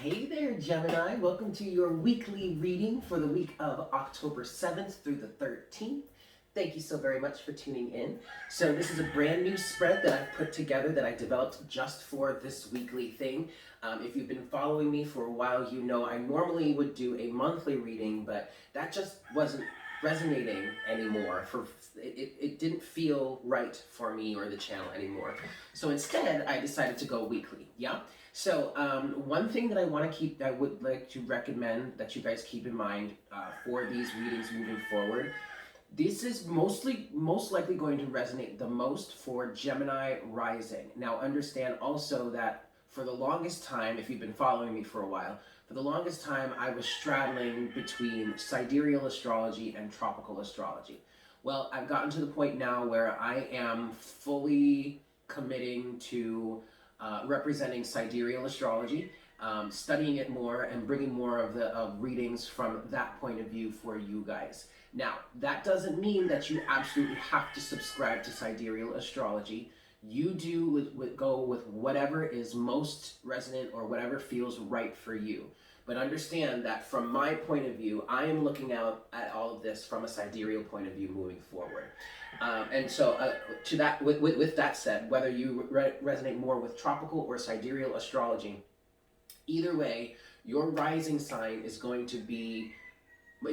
Hey there, Gemini. Welcome to your weekly reading for the week of October 7th through the 13th. Thank you so very much for tuning in. So this is a brand new spread that I've put together that I developed just for this weekly thing. If you've been following me for a while, you know I normally would do a monthly reading, but that just wasn't resonating anymore. It didn't feel right for me or the channel anymore. So instead, I decided to go weekly. Yeah. So one thing that I would like to recommend that you guys keep in mind for these readings moving forward. This is most likely going to resonate the most for Gemini rising. Now understand also that for the longest time, if you've been following me for a while, for the longest time I was straddling between sidereal astrology and tropical astrology. Well, I've gotten to the point now where I am fully committing to representing sidereal astrology, studying it more and bringing more of the readings from that point of view for you guys. Now, that doesn't mean that you absolutely have to subscribe to sidereal astrology. You do go with whatever is most resonant or whatever feels right for you. But understand that from my point of view, I am looking out at all of this from a sidereal point of view moving forward. And so to that, with that said, whether you resonate more with tropical or sidereal astrology, either way, your rising sign is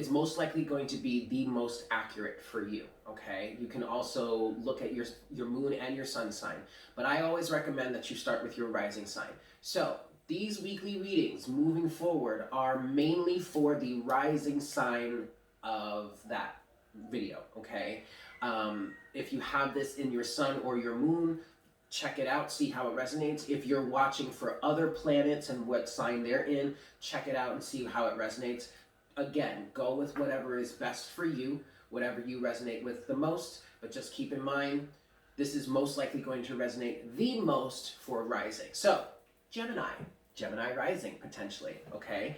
most likely going to be the most accurate for you. Okay, you can also look at your moon and your sun sign, but I always recommend that you start with your rising sign. So these weekly readings moving forward are mainly for the rising sign of that video. Okay, if you have this in your sun or your moon, check it out, see how it resonates. If you're watching for other planets and what sign they're in, check it out and see how it resonates. Again, go with whatever is best for you, whatever you resonate with the most, but just keep in mind, this is most likely going to resonate the most for rising. So, Gemini rising, potentially, okay?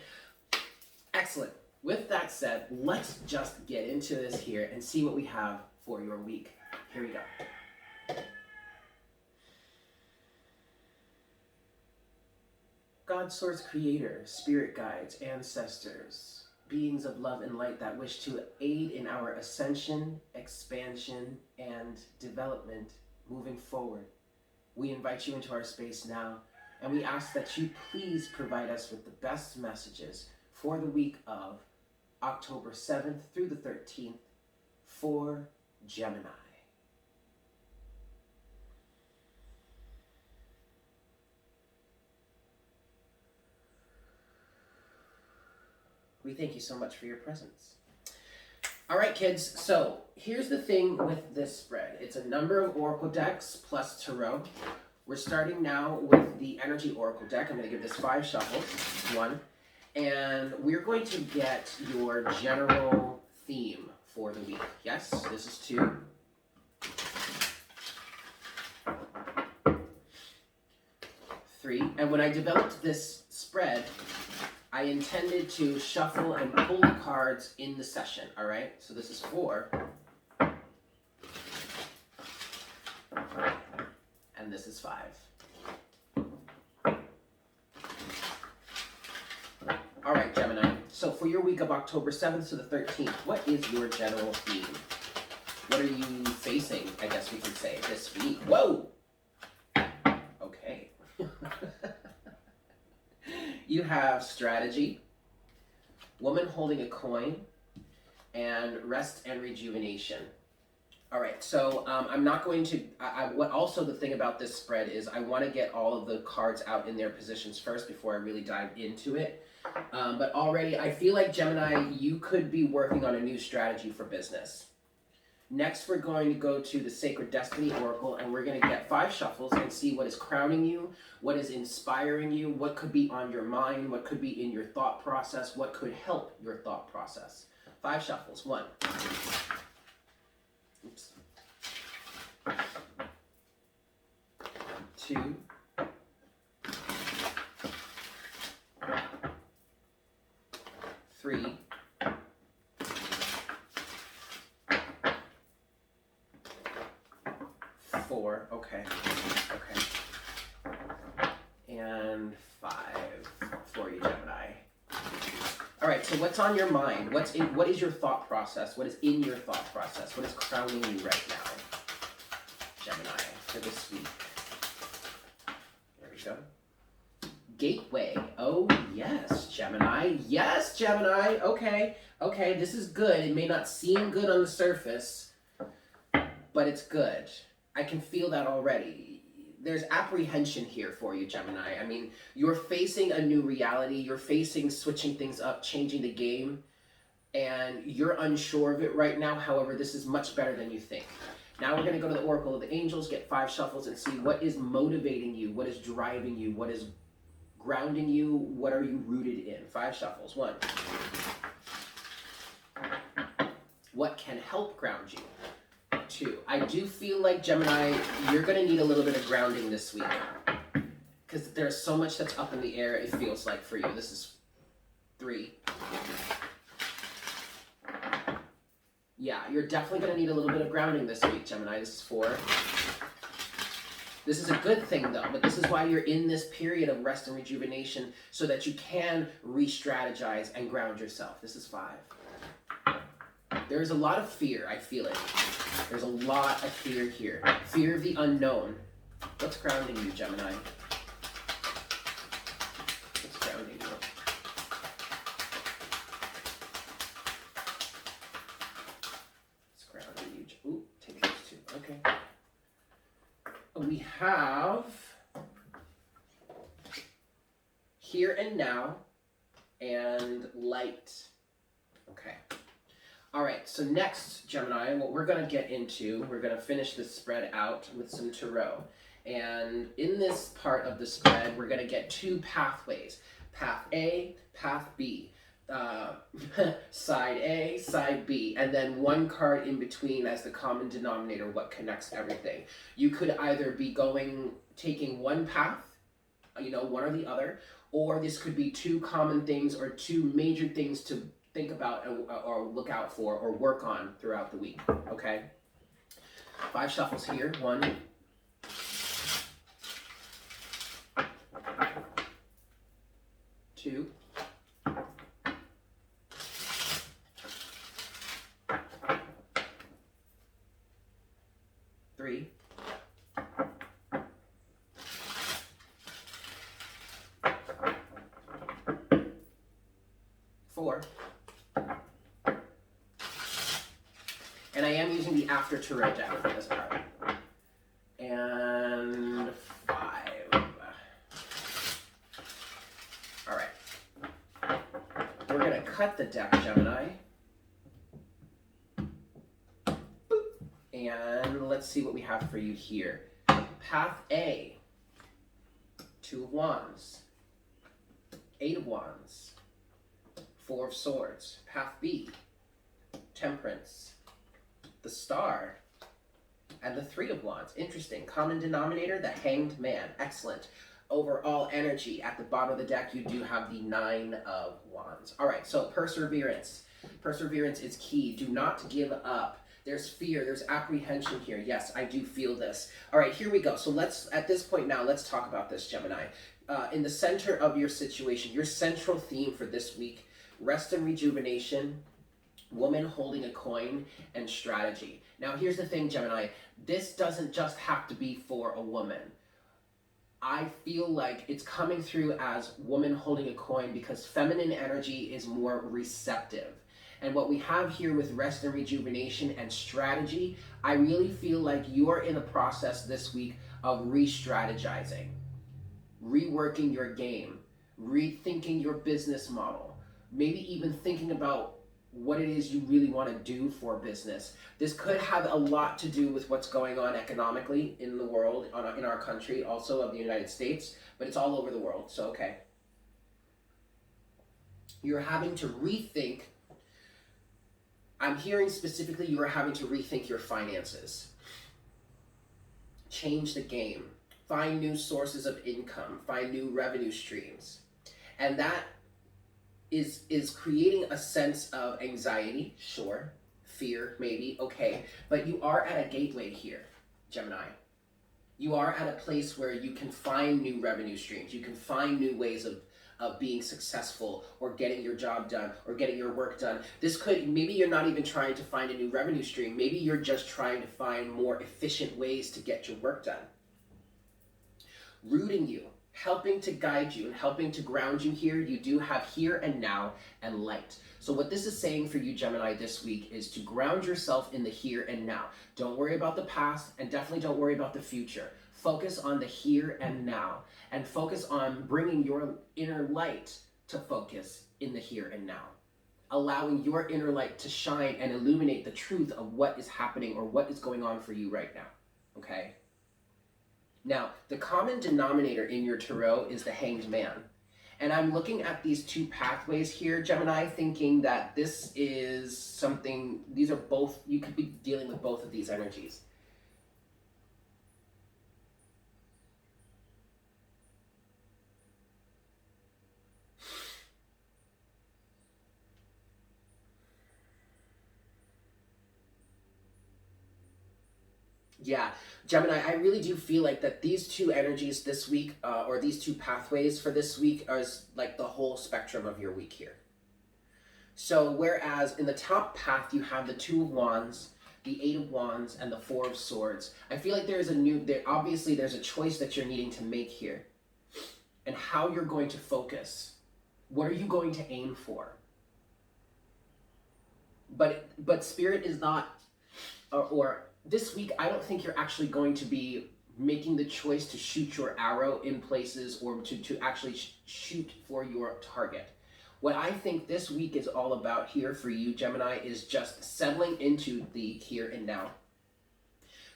Excellent. With that said, let's just get into this here and see what we have for your week. Here we go. God, source, creator, spirit guides, ancestors, beings of love and light that wish to aid in our ascension, expansion, and development moving forward. We invite you into our space now, and we ask that you please provide us with the best messages for the week of October 7th through the 13th for Gemini. We thank you so much for your presence. All right, kids, so here's the thing with this spread. It's a number of oracle decks plus tarot. We're starting now with the energy oracle deck. I'm going to give this 5 shuffles, 1, and we're going to get your general theme for the week. Yes, this is 2. 3, and when I developed this spread, I intended to shuffle and pull the cards in the session, all right? So this is 4. And this is 5. All right, Gemini. So for your week of October 7th to the 13th, what is your general theme? What are you facing, I guess we can say, this week? Whoa! Okay. You have strategy, woman holding a coin, and rest and rejuvenation. All right, so I'm not going to, what also the thing about this spread is I want to get all of the cards out in their positions first before I really dive into it. But already I feel like Gemini, you could be working on a new strategy for business. Next, we're going to go to the Sacred Destiny Oracle, and we're going to get 5 shuffles and see what is crowning you, what is inspiring you, what could be on your mind, what could be in your thought process, what could help your thought process. 5 shuffles. 1. Oops. 2. 3. 4. Okay. And 5 for you. So what's on your mind? What is your thought process? What is in your thought process? What is crowning you right now, Gemini, for this week? There we go. Gateway. Oh, yes, Gemini. Yes, Gemini. Okay. Okay, this is good. It may not seem good on the surface, but it's good. I can feel that already. There's apprehension here for you, Gemini. I mean, you're facing a new reality. You're facing switching things up, changing the game, and you're unsure of it right now. However, this is much better than you think. Now we're going to go to the Oracle of the Angels, get 5 shuffles, and see what is motivating you, what is driving you, what is grounding you, what are you rooted in. 5 shuffles. 1. What can help ground you? 2. I do feel like, Gemini, you're going to need a little bit of grounding this week, because there's so much that's up in the air, it feels like, for you. This is 3. Yeah, you're definitely going to need a little bit of grounding this week, Gemini. This is 4. This is a good thing, though, but this is why you're in this period of rest and rejuvenation, so that you can re-strategize and ground yourself. This is 5. There's a lot of fear, I feel it. There's a lot of fear here. Fear of the unknown. What's grounding you, Gemini? What's grounding you? What's grounding you? Ooh, take these 2. Okay. We have here and now and light. Okay. All right, so next, Gemini, what we're going to get into, we're going to finish this spread out with some tarot. And in this part of the spread, we're going to get 2 pathways. Path A, Path B. Side A, Side B. And then 1 card in between as the common denominator, what connects everything. You could either be taking one path, one or the other, or this could be 2 common things or 2 major things to think about or look out for or work on throughout the week, okay? 5 shuffles here. 1, 2, 3, 4. And I am using the After Tarot deck for this part. And 5. All right. We're going to cut the deck, Gemini. Boop. And let's see what we have for you here. Path A, 2 of Wands, 8 of Wands, 4 of Swords. Path B, Temperance, the Star, and the 3 of Wands. Interesting. Common denominator, the Hanged Man. Excellent. Overall energy. At the bottom of the deck, you do have the 9 of Wands. All right, so perseverance. Perseverance is key. Do not give up. There's fear. There's apprehension here. Yes, I do feel this. All right, here we go. So at this point now, let's talk about this, Gemini. In the center of your situation, your central theme for this week, rest and rejuvenation, woman holding a coin, and strategy. Now, here's the thing, Gemini. This doesn't just have to be for a woman. I feel like it's coming through as woman holding a coin because feminine energy is more receptive. And what we have here with rest and rejuvenation and strategy, I really feel like you're in the process this week of re-strategizing, reworking your game, rethinking your business model, maybe even thinking about what it is you really want to do for business. This could have a lot to do with what's going on economically in the world, in our country, also of the United States, but it's all over the world, so okay. You're having to rethink. I'm hearing specifically you are having to rethink your finances. Change the game. Find new sources of income. Find new revenue streams. And that is creating a sense of anxiety, sure. Fear, maybe, okay. But you are at a gateway here, Gemini. You are at a place where you can find new revenue streams. You can find new ways of being successful or getting your job done or getting your work done. This could, maybe you're not even trying to find a new revenue stream. Maybe you're just trying to find more efficient ways to get your work done. Rooting you, helping to guide you and helping to ground you here, you do have here and now and light. So what this is saying for you, Gemini, this week is to ground yourself in the here and now. Don't worry about the past, and definitely don't worry about the future. Focus on the here and now, and focus on bringing your inner light to focus in the here and now. Allowing your inner light to shine and illuminate the truth of what is happening or what is going on for you right now, okay? Now, the common denominator in your tarot is the Hanged Man. And I'm looking at these two pathways here, Gemini, thinking that this is something, these are both, you could be dealing with both of these energies. Yeah, Gemini, I really do feel like that these two energies this week, or these two pathways for this week, are like the whole spectrum of your week here. So whereas in the top path you have the Two of Wands, the Eight of Wands, and the Four of Swords, I feel like obviously there's a choice that you're needing to make here. And how you're going to focus. What are you going to aim for? But Spirit is not, or this week, I don't think you're actually going to be making the choice to shoot your arrow in places or to actually shoot for your target. What I think this week is all about here for you, Gemini, is just settling into the here and now.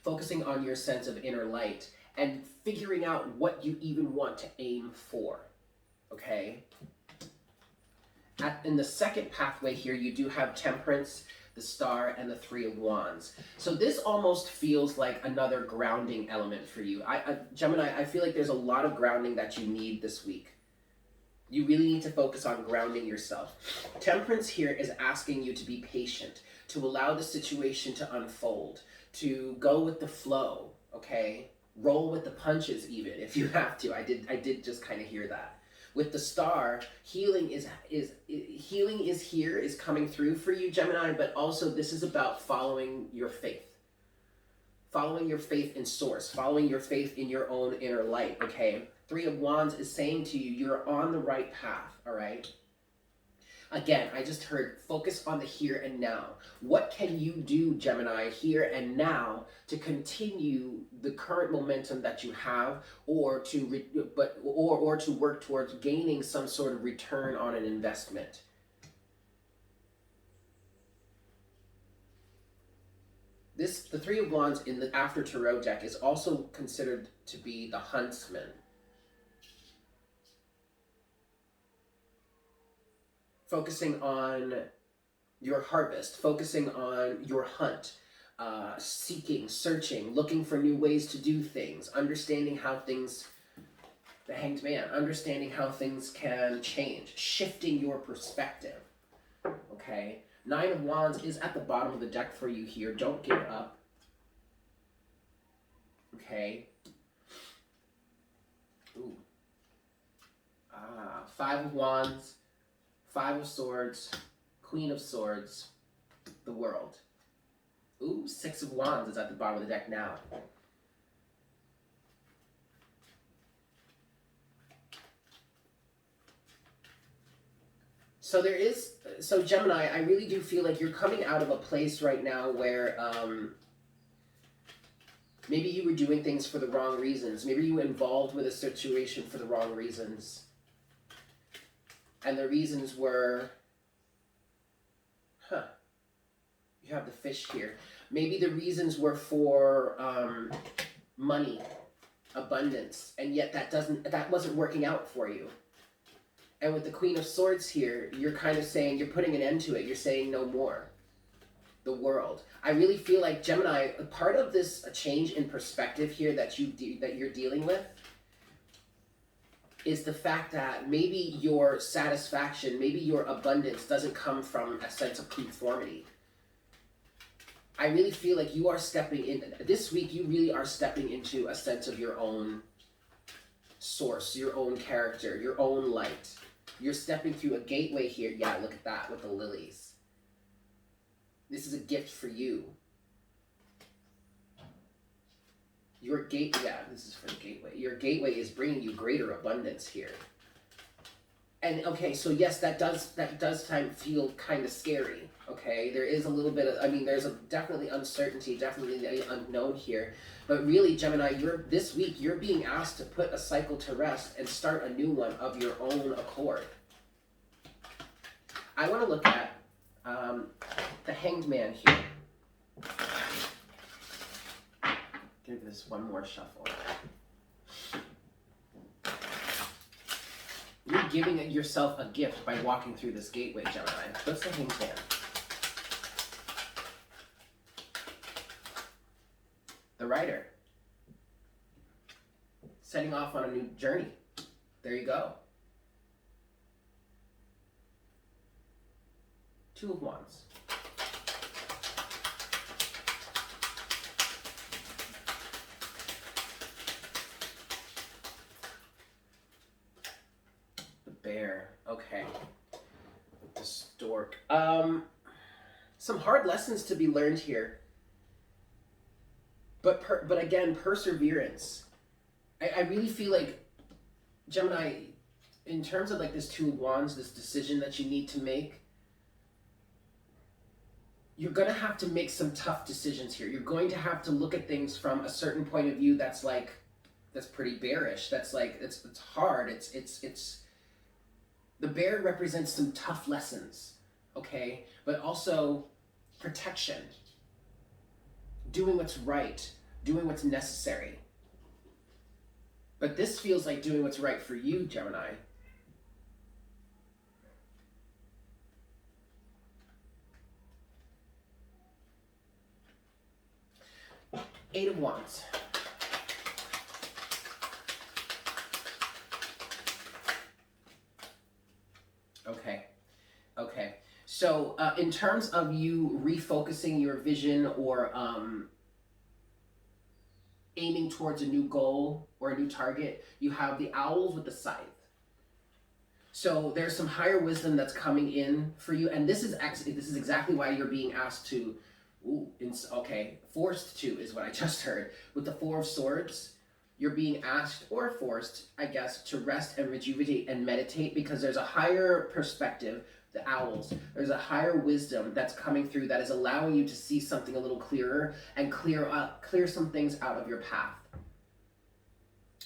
Focusing on your sense of inner light and figuring out what you even want to aim for, okay? In the second pathway here, you do have Temperance, the Star, and the Three of Wands. So this almost feels like another grounding element for you. Gemini, I feel like there's a lot of grounding that you need this week. You really need to focus on grounding yourself. Temperance here is asking you to be patient, to allow the situation to unfold, to go with the flow, okay? Roll with the punches even, if you have to. I did just kind of hear that. With the Star, healing is here, is coming through for you, Gemini, but also this is about following your faith. Following your faith in source, following your faith in your own inner light, okay? Three of Wands is saying to you, you're on the right path, all right? Again, I just heard focus on the here and now. What can you do, Gemini, here and now to continue the current momentum that you have, or to work towards gaining some sort of return on an investment? The Three of Wands in the After Tarot deck is also considered to be the Huntsman. Focusing on your harvest, focusing on your hunt, seeking, searching, looking for new ways to do things, understanding how things, the Hanged Man, understanding how things can change, shifting your perspective, okay? Nine of Wands is at the bottom of the deck for you here. Don't give up, okay? Ooh. Five of Wands, Five of Swords, Queen of Swords, the World. Ooh, Six of Wands is at the bottom of the deck now. So Gemini, I really do feel like you're coming out of a place right now where maybe you were doing things for the wrong reasons. Maybe you were involved with a situation for the wrong reasons. And the reasons were, you have the Fish here. Maybe the reasons were for money, abundance, and yet that wasn't working out for you. And with the Queen of Swords here, you're kind of saying, you're putting an end to it. You're saying no more. The World. I really feel like, Gemini, part of this change in perspective here that you're dealing with is the fact that maybe your satisfaction, maybe your abundance doesn't come from a sense of conformity. I really feel like you are stepping in, this week you really are stepping into a sense of your own source, your own character, your own light. You're stepping through a gateway here. Yeah, look at that with the lilies. This is a gift for you. Your gate, yeah, this is for the gateway. Your gateway is bringing you greater abundance here. And okay, so yes, that does feel kind of scary. Okay, there is a little bit of, I mean, there's definitely uncertainty, definitely the unknown here. But really, Gemini, this week you're being asked to put a cycle to rest and start a new one of your own accord. I want to look at the Hanged Man here. Give this one more shuffle. You're giving yourself a gift by walking through this gateway, Gemini. What's the Hanged Man? The Rider. Setting off on a new journey. There you go. Two of Wands. Bear. Okay. The Stork. Some hard lessons to be learned here. But again, perseverance. I really feel like, Gemini, in terms of like this Two of Wands, this decision that you need to make, you're going to have to make some tough decisions here. You're going to have to look at things from a certain point of view that's pretty bearish. That's like, it's hard. It's the bear represents some tough lessons, okay? But also protection, doing what's right, doing what's necessary. But this feels like doing what's right for you, Gemini. Eight of Wands. Okay. So in terms of you refocusing your vision or aiming towards a new goal or a new target, you have the owls with the scythe. So there's some higher wisdom that's coming in for you, and this is exactly why you're being asked to. Forced to is what I just heard with the Four of Swords. You're being asked or forced, I guess, to rest and rejuvenate and meditate, because there's a higher perspective, the owls. There's a higher wisdom that's coming through that is allowing you to see something a little clearer and clear some things out of your path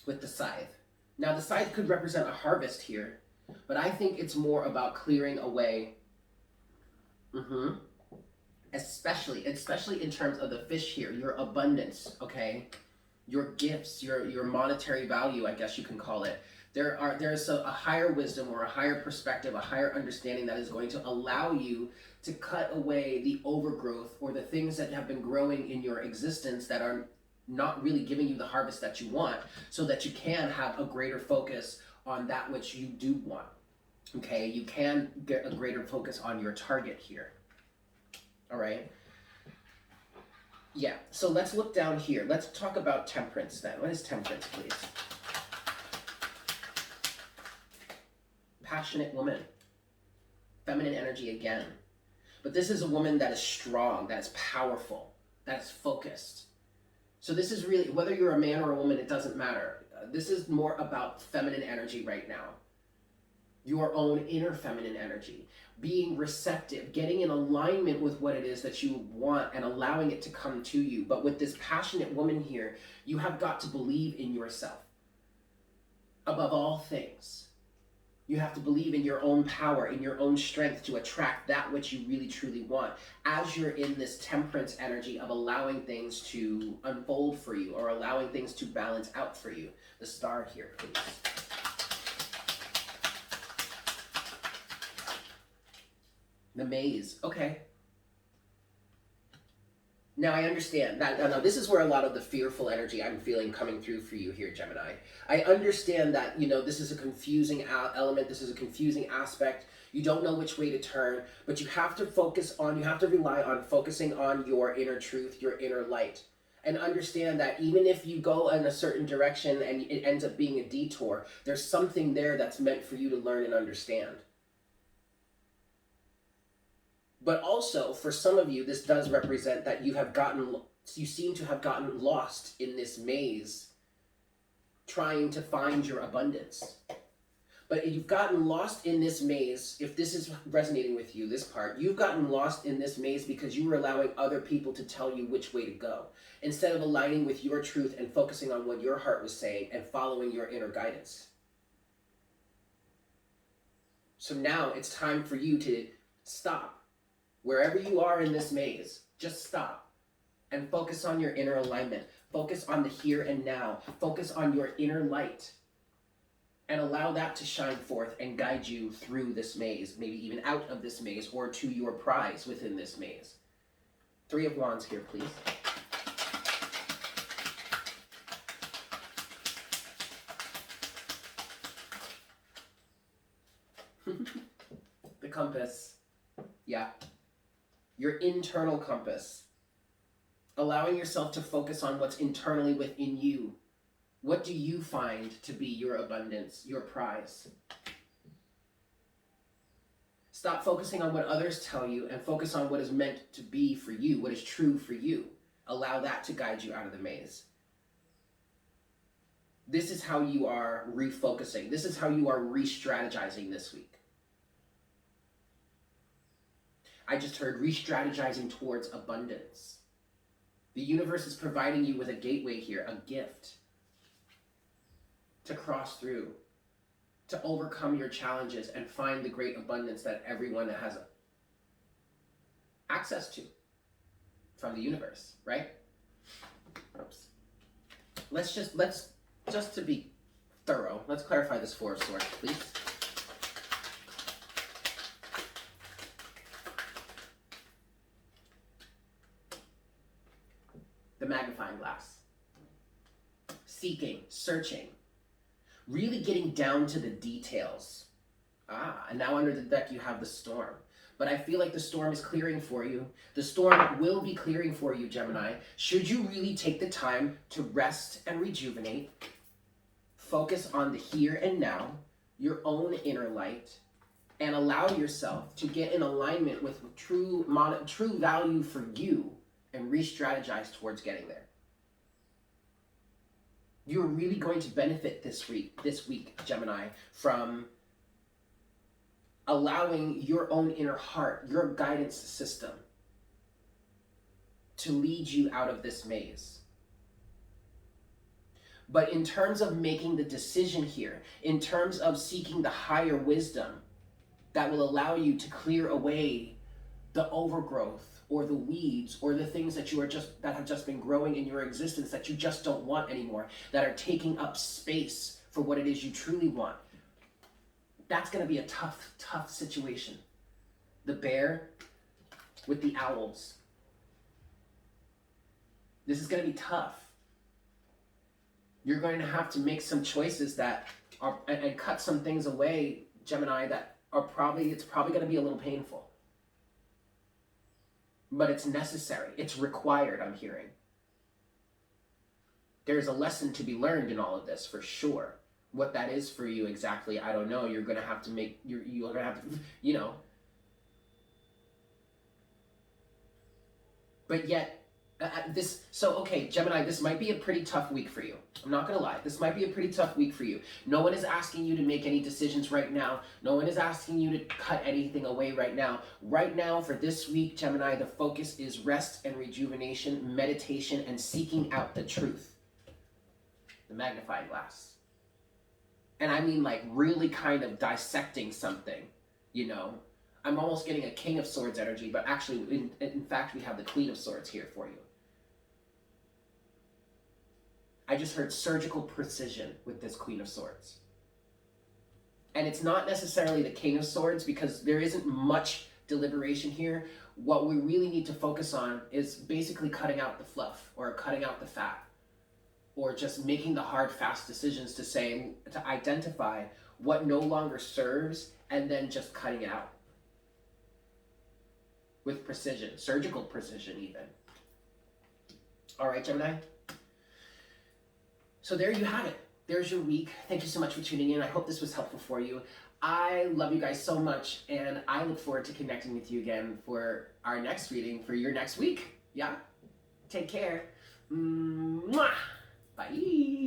with the scythe. Now, the scythe could represent a harvest here, but I think it's more about clearing away. Especially in terms of the fish here, your abundance, okay? Your gifts, your monetary value, I guess you can call it. There's a higher wisdom or a higher perspective, a higher understanding that is going to allow you to cut away the overgrowth or the things that have been growing in your existence that are not really giving you the harvest that you want, so that you can have a greater focus on that which you do want. Okay, you can get a greater focus on your target here. All right. Yeah, so let's look down here. Let's talk about temperance then. What is temperance, please? Passionate woman. Feminine energy again. But this is a woman that is strong, that is powerful, that is focused. So this is really, whether you're a man or a woman, it doesn't matter. This is more about feminine energy right now. Your own inner feminine energy. Being receptive, getting in alignment with what it is that you want and allowing it to come to you. But with this passionate woman here, you have got to believe in yourself. Above all things, you have to believe in your own power, in your own strength to attract that which you really truly want. As you're in this temperance energy of allowing things to unfold for you or allowing things to balance out for you. The star here, please. The maze. Okay. Now I understand that. Now this is where a lot of the fearful energy I'm feeling coming through for you here, Gemini. I understand that, this is a confusing element. This is a confusing aspect. You don't know which way to turn, but you have to rely on focusing on your inner truth, your inner light. And understand that even if you go in a certain direction and it ends up being a detour, there's something there that's meant for you to learn and understand. But also, for some of you, this does represent that you seem to have gotten lost in this maze trying to find your abundance. But you've gotten lost in this maze. If this is resonating with you, this part, you've gotten lost in this maze because you were allowing other people to tell you which way to go, instead of aligning with your truth and focusing on what your heart was saying and following your inner guidance. So now it's time for you to stop. Wherever you are in this maze, just stop and focus on your inner alignment. Focus on the here and now. Focus on your inner light. And allow that to shine forth and guide you through this maze, maybe even out of this maze or to your prize within this maze. 3 of Wands here, please. The compass. Yeah. Your internal compass. Allowing yourself to focus on what's internally within you. What do you find to be your abundance, your prize? Stop focusing on what others tell you and focus on what is meant to be for you, what is true for you. Allow that to guide you out of the maze. This is how you are refocusing. This is how you are re-strategizing this week. I just heard re-strategizing towards abundance. The universe is providing you with a gateway here, a gift to cross through, to overcome your challenges and find the great abundance that everyone has access to from the universe, right? Oops. Let's just to be thorough, let's clarify this 4 of Swords, please. The magnifying glass. Seeking, searching, really getting down to the details. And now under the deck you have the storm. But I feel like the storm is clearing for you. The storm will be clearing for you, Gemini. Should you really take the time to rest and rejuvenate, focus on the here and now, your own inner light, and allow yourself to get in alignment with true value for you and re-strategize towards getting there. You're really going to benefit this week, Gemini, from allowing your own inner heart, your guidance system, to lead you out of this maze. But in terms of making the decision here, in terms of seeking the higher wisdom that will allow you to clear away the overgrowth or the weeds or the things that that have just been growing in your existence that you just don't want anymore, that are taking up space for what it is you truly want. That's going to be a tough situation. The bear with the owls. This is going to be tough. You're going to have to make some choices and cut some things away, Gemini, that it's probably going to be a little painful. But it's necessary. It's required, I'm hearing. There's a lesson to be learned in all of this, for sure. What that is for you exactly, I don't know. You're going to have to you're going to have to, But yet, okay, Gemini, this might be a pretty tough week for you. I'm not going to lie. This might be a pretty tough week for you. No one is asking you to make any decisions right now. No one is asking you to cut anything away right now. Right now, for this week, Gemini, the focus is rest and rejuvenation, meditation, and seeking out the truth. The magnifying glass. And I mean like really kind of dissecting something, I'm almost getting a King of Swords energy, but actually, in fact, we have the Queen of Swords here for you. I just heard surgical precision with this Queen of Swords. And it's not necessarily the King of Swords because there isn't much deliberation here. What we really need to focus on is basically cutting out the fluff or cutting out the fat or just making the hard, fast decisions to identify what no longer serves and then just cutting it out. With precision, surgical precision even. All right, Gemini? So there you have it. There's your week. Thank you so much for tuning in. I hope this was helpful for you. I love you guys so much, and I look forward to connecting with you again for our next reading for your next week. Yeah? Take care. Mwah! Bye.